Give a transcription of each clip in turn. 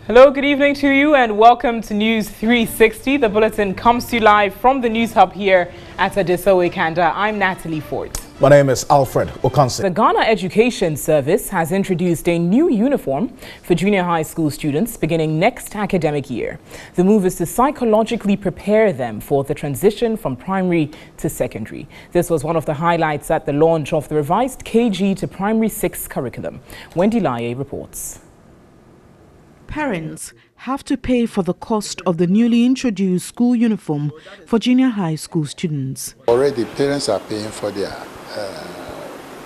Hello, good evening to you and welcome to News 360. The bulletin comes to you live from the News Hub here at Adesowe Kanda. I'm Natalie Ford. My name is Alfred Okansi. The Ghana Education Service has introduced a new uniform for junior high school students beginning next academic year. The move is to psychologically prepare them for the transition from primary to secondary. This was one of the highlights at the launch of the revised KG to Primary 6 curriculum. Wendy Laryea reports. Parents have to pay for the cost of the newly introduced school uniform for junior high school students. Already parents are paying for their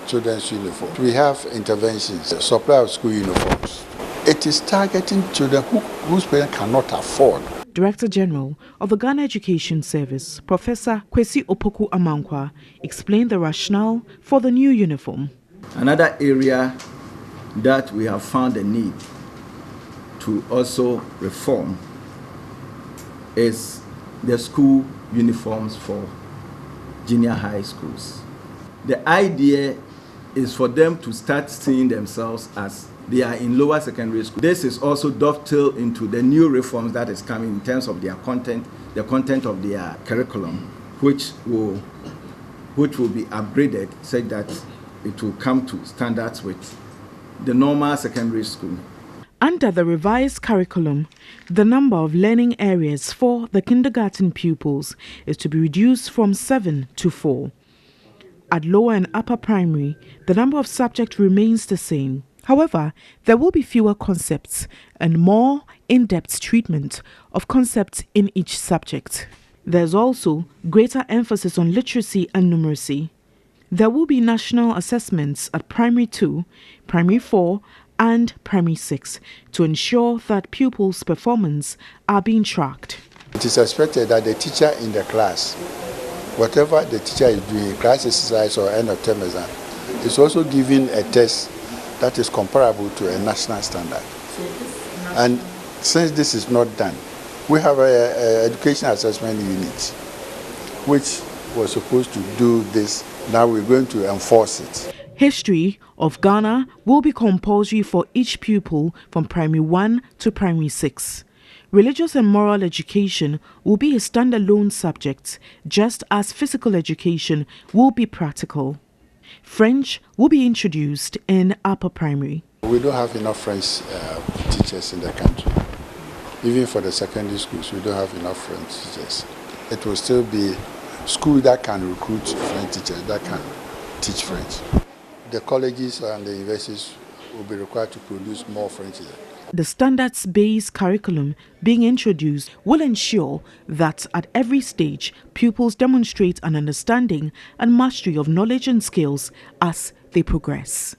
children's uniform. We have interventions, supply of school uniforms. It is targeting children whose parents cannot afford. Director General of the Ghana Education Service, Professor Kwesi Opoku Amankwa, explained the rationale for the new uniform. Another area that we have found a need to also reform is the school uniforms for junior high schools. The idea is for them to start seeing themselves as they are in lower secondary school. This is also dovetailed into the new reforms that is coming in terms of their content, the content of their curriculum, which will be upgraded such that it will come to standards with the normal secondary school. Under the revised curriculum, the number of learning areas for the kindergarten pupils is to be reduced from 7 to 4. At lower and upper primary, the number of subjects remains the same. However, there will be fewer concepts and more in-depth treatment of concepts in each subject. There's also greater emphasis on literacy and numeracy. There will be national assessments at Primary 2, Primary 4, and Primary 6 to ensure that pupils' performance are being tracked. It is expected that the teacher in the class, whatever the teacher is doing, class exercise or end of term exam, is also giving a test that is comparable to a national standard. And since this is not done, we have an education assessment unit which was supposed to do this. Now we're going to enforce it. History of Ghana will be compulsory for each pupil from Primary 1 to Primary 6. Religious and moral education will be a standalone subject, just as physical education will be practical. French will be introduced in upper primary. We don't have enough French teachers in the country. Even for the secondary schools, we don't have enough French teachers. It will still be school that can recruit French teachers, that can teach French. The colleges and the universities will be required to produce more French teachers. The standards-based curriculum being introduced will ensure that at every stage, pupils demonstrate an understanding and mastery of knowledge and skills as they progress.